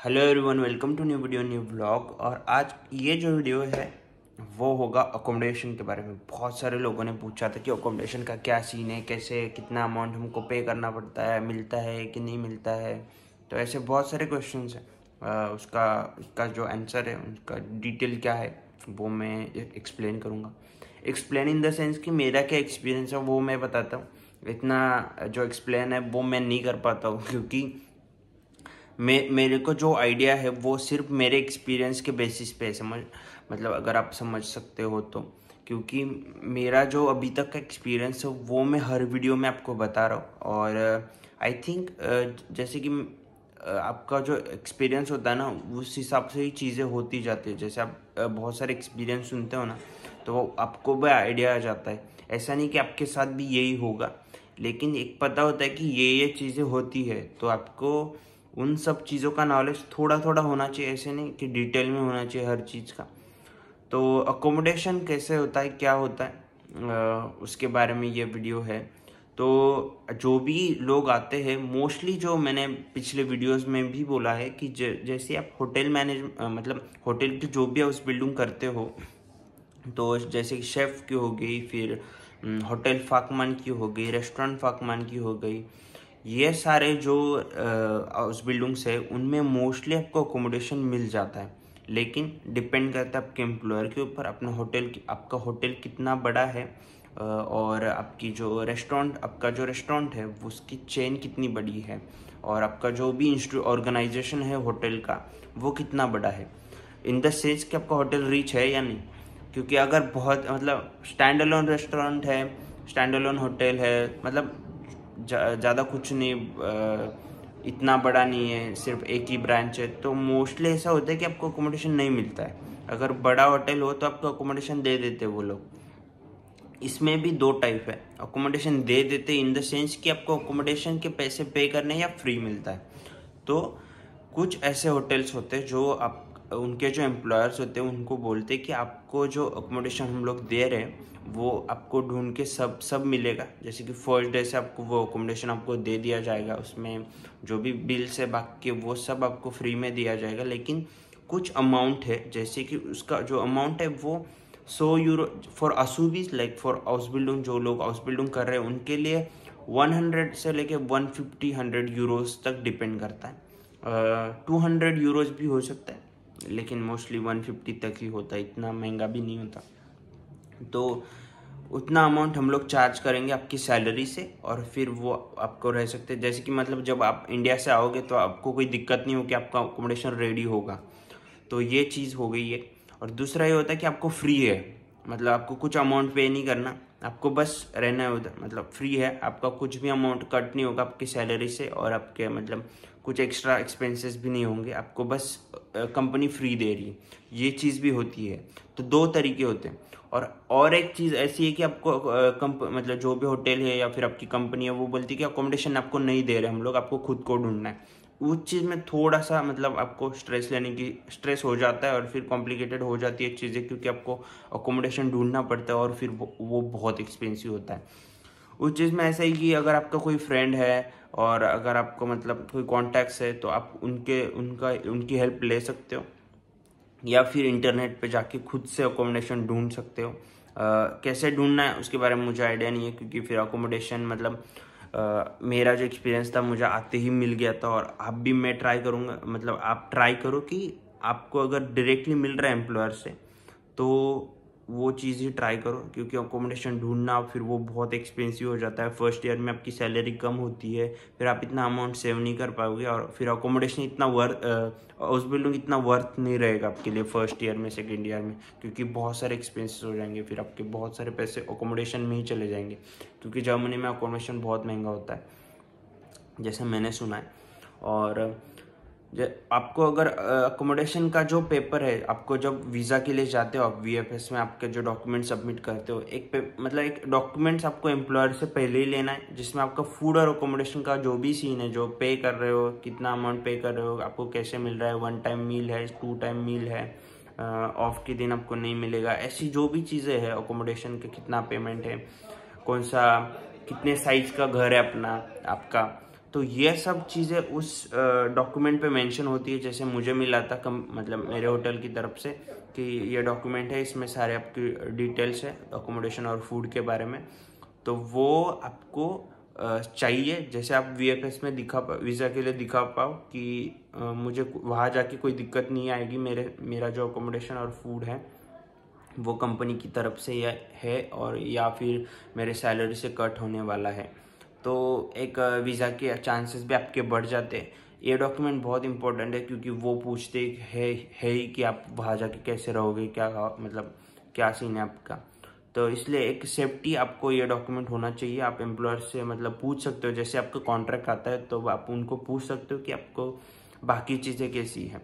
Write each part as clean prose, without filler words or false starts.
Hello everyone, welcome to new video new blog. और आज ये जो वीडियो है वो होगा अकोमोडेशन के बारे में। बहुत सारे लोगों ने पूछा था कि अकोमोडेशन का क्या सीन है, कैसे कितना अमाउंट हमको पे करना पड़ता है, मिलता है कि नहीं मिलता है। तो ऐसे बहुत सारे क्वेश्चंस हैं। उसका जो आंसर है, उसका डिटेल क्या है वो मैं एक्सप्लेन करूँगा। एक्सप्लेन इन द सेंस कि मेरा क्या एक्सपीरियंस है वो मैं बताता हूँ। इतना जो एक्सप्लेन है वो मैं नहीं कर पाता हूँ, क्योंकि मेरे को जो आइडिया है वो सिर्फ मेरे एक्सपीरियंस के बेसिस पे है। मतलब अगर आप समझ सकते हो तो, क्योंकि मेरा जो अभी तक का एक्सपीरियंस है वो मैं हर वीडियो में आपको बता रहा हूँ। और आई थिंक जैसे कि आपका जो एक्सपीरियंस होता है ना, उस हिसाब से ही चीज़ें होती जाती है। जैसे आप बहुत सारे एक्सपीरियंस सुनते हो ना, तो वो आपको भी आइडिया आ जाता है। ऐसा नहीं कि आपके साथ भी यही होगा, लेकिन एक पता होता है कि ये चीज़ें होती है, तो आपको उन सब चीज़ों का नॉलेज थोड़ा थोड़ा होना चाहिए। ऐसे नहीं कि डिटेल में होना चाहिए हर चीज़ का। तो अकोमोडेशन कैसे होता है, क्या होता है, उसके बारे में ये वीडियो है। तो जो भी लोग आते हैं, मोस्टली जो मैंने पिछले वीडियोस में भी बोला है कि जैसे आप होटल मतलब होटल की जो भी हाउस बिल्डिंग करते हो, तो जैसे कि शेफ़ की हो गई, फिर होटल फाकमान की हो गई, रेस्टोरेंट फाकमान की हो गई, ये सारे जो हाउस बिल्डिंग्स है उनमें मोस्टली आपको अकोमोडेशन मिल जाता है। लेकिन डिपेंड करता है आपके एम्प्लॉयर के ऊपर, अपना आपका होटल कितना बड़ा है, और आपकी जो रेस्टोरेंट है उसकी चेन कितनी बड़ी है, और आपका जो भी ऑर्गेनाइजेशन है होटल का वो कितना बड़ा है। इन द सेंस कि आपका होटल रिच है या नहीं। क्योंकि अगर बहुत मतलब स्टैंड अलोन रेस्टोरेंट है, स्टैंड अलोन होटल है, मतलब ज़्यादा कुछ नहीं, इतना बड़ा नहीं है, सिर्फ एक ही ब्रांच है, तो मोस्टली ऐसा होता है कि आपको अकोमोडेशन नहीं मिलता है। अगर बड़ा होटल हो तो आपको अकोमोडेशन दे देते वो लोग। इसमें भी दो टाइप है। अकोमोडेशन दे देते इन द सेंस कि आपको अकोमोडेशन के पैसे पे करने या फ्री मिलता है। तो कुछ ऐसे होटल्स होते हैं जो आप उनके जो एम्प्लॉयर्स होते हैं उनको बोलते हैं कि आपको जो अकोमोडेशन हम लोग दे रहे हैं वो आपको ढूंढ के सब मिलेगा। जैसे कि फर्स्ट डे से आपको वो अकोमोडेशन आपको दे दिया जाएगा, उसमें जो भी बिल्स है बाकी वो सब आपको फ्री में दिया जाएगा। लेकिन कुछ अमाउंट है, जैसे कि उसका जो अमाउंट है वो 100 यूरो फॉर असूबीज, लाइक फॉर हाउस बिल्डिंग, जो लोग हाउस बिल्डिंग कर रहे हैं उनके लिए 100 से लेके 150 तक डिपेंड करता है। 200 यूरोज भी हो सकता है, लेकिन मोस्टली 150 तक ही होता है, इतना महंगा भी नहीं होता। तो उतना अमाउंट हम लोग चार्ज करेंगे आपकी सैलरी से, और फिर वो आपको रह सकते हैं। जैसे कि मतलब जब आप इंडिया से आओगे तो आपको कोई दिक्कत नहीं हो कि आपका अकोमोडेशन रेडी होगा। तो ये चीज़ हो गई है। और दूसरा ये होता है कि आपको फ्री है, मतलब आपको कुछ अमाउंट पे नहीं करना, आपको बस रहना है उधर, मतलब फ्री है। आपका कुछ भी अमाउंट कट नहीं होगा आपकी सैलरी से, और आपके मतलब कुछ एक्स्ट्रा एक्सपेंसेस भी नहीं होंगे, आपको बस कंपनी फ्री दे रही है। ये चीज़ भी होती है। तो दो तरीके होते हैं। और एक चीज़ ऐसी है कि आपको मतलब जो भी होटल है या फिर आपकी कंपनी है वो बोलती है कि अकोमोडेशन आपको नहीं दे रहे हम लोग, आपको खुद को ढूंढना है। उस चीज़ में थोड़ा सा मतलब आपको स्ट्रेस हो जाता है, और फिर कॉम्प्लिकेटेड हो जाती है चीज़ें, क्योंकि आपको अकोमोडेशन ढूंढना पड़ता है, और फिर वो बहुत एक्सपेंसिव होता है। उस चीज़ में ऐसा ही कि अगर आपका कोई फ्रेंड है और अगर आपको मतलब कोई कॉन्टैक्ट्स है तो आप उनकी हेल्प ले सकते हो, या फिर इंटरनेट पे जाके खुद से अकोमोडेशन ढूंढ सकते हो। कैसे ढूंढना है उसके बारे में मुझे आइडिया नहीं है, क्योंकि फिर अकोमोडेशन मतलब मेरा जो एक्सपीरियंस था मुझे आते ही मिल गया था। और अब भी मैं ट्राई करूँगा, मतलब आप ट्राई करो कि आपको अगर डायरेक्टली मिल रहा है एम्प्लॉयर से तो वो चीज़ ही ट्राई करो, क्योंकि अकोमोडेशन ढूंढना फिर वो बहुत एक्सपेंसिव हो जाता है। फर्स्ट ईयर में आपकी सैलरी कम होती है, फिर आप इतना अमाउंट सेव नहीं कर पाओगे, और फिर अकोमोडेशन इतना हाउस बिल्डिंग इतना वर्थ नहीं रहेगा आपके लिए फर्स्ट ईयर में, सेकेंड ईयर में, क्योंकि बहुत सारे एक्सपेंसेस हो जाएंगे। फिर आपके बहुत सारे पैसे अकोमोडेशन में ही चले जाएंगे, क्योंकि जर्मनी में अकोमोडेशन बहुत महंगा होता है, जैसे मैंने सुना है। और आपको अगर अकोमोडेशन का जो पेपर है, आपको जब वीज़ा के लिए जाते हो आप VFS में आपके जो डॉक्यूमेंट सबमिट करते हो, मतलब एक डॉक्यूमेंट्स आपको एम्प्लॉयर से पहले ही लेना है, जिसमें आपका फूड और अकोमोडेशन का जो भी सीन है, जो पे कर रहे हो, कितना अमाउंट पे कर रहे हो, आपको कैसे मिल रहा है, 1 टाइम मील है, 2 टाइम मील है, ऑफ के दिन आपको नहीं मिलेगा, ऐसी जो भी चीज़ें हैं अकोमोडेशन के, कितना पेमेंट है, कौन सा कितने साइज का घर है अपना आपका, तो ये सब चीज़ें उस डॉक्यूमेंट पे मेंशन होती है। जैसे मुझे मिला था मतलब मेरे होटल की तरफ से कि ये डॉक्यूमेंट है, इसमें सारे आपकी डिटेल्स है अकोमोडेशन और फूड के बारे में। तो वो आपको चाहिए, जैसे आप वीएफएस में वीज़ा के लिए दिखा पाओ कि मुझे वहाँ जाके कोई दिक्कत नहीं आएगी, मेरा जो अकोमोडेशन और फूड है वो कंपनी की तरफ से है और या फिर मेरे सैलरी से कट होने वाला है। तो एक वीज़ा के चांसेस भी आपके बढ़ जाते हैं। ये डॉक्यूमेंट बहुत इंपॉर्टेंट है क्योंकि वो पूछते है ही कि आप वहाँ जाके कैसे रहोगे, क्या मतलब क्या सीन है आपका। तो इसलिए एक सेफ्टी आपको ये डॉक्यूमेंट होना चाहिए। आप एम्प्लॉयर से मतलब पूछ सकते हो, जैसे आपका कॉन्ट्रैक्ट आता है तो आप उनको पूछ सकते हो कि आपको बाकी चीज़ें कैसी है।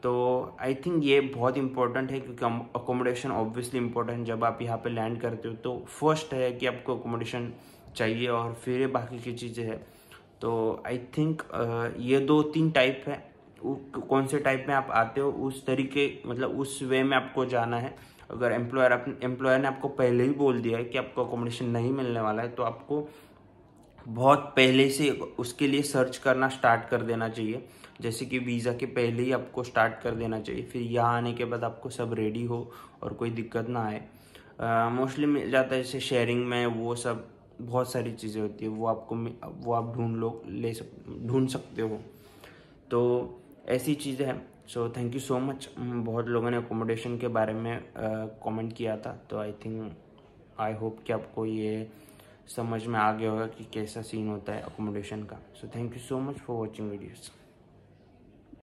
तो आई थिंक ये बहुत इंपॉर्टेंट है क्योंकि अकोमोडेशन ऑब्वियसली इंपॉर्टेंट। जब आप यहाँ पे लैंड करते हो तो फर्स्ट है कि आपको अकोमोडेशन चाहिए और फिर बाकी की चीज़ें हैं। तो आई थिंक ये 2-3 टाइप है। कौन से टाइप में आप आते हो उस तरीके मतलब उस वे में आपको जाना है। अगर एम्प्लॉयर ने आपको पहले ही बोल दिया है कि आपको अकोमोडेशन नहीं मिलने वाला है तो आपको बहुत पहले से उसके लिए सर्च करना स्टार्ट कर देना चाहिए। जैसे कि वीज़ा के पहले ही आपको स्टार्ट कर देना चाहिए, फिर यहाँ आने के बाद आपको सब रेडी हो और कोई दिक्कत ना आए। मोस्टली मिल जाता है जैसे शेयरिंग में, वो सब बहुत सारी चीज़ें होती है, वो आप ढूंढ सकते हो। तो ऐसी चीज़ें हैं। So thank you so much. बहुत लोगों ने अकोमोडेशन के बारे में कमेंट किया था, तो आई होप कि आपको ये समझ में आ गया होगा कि कैसा सीन होता है अकोमोडेशन का। So thank you so much for watching videos.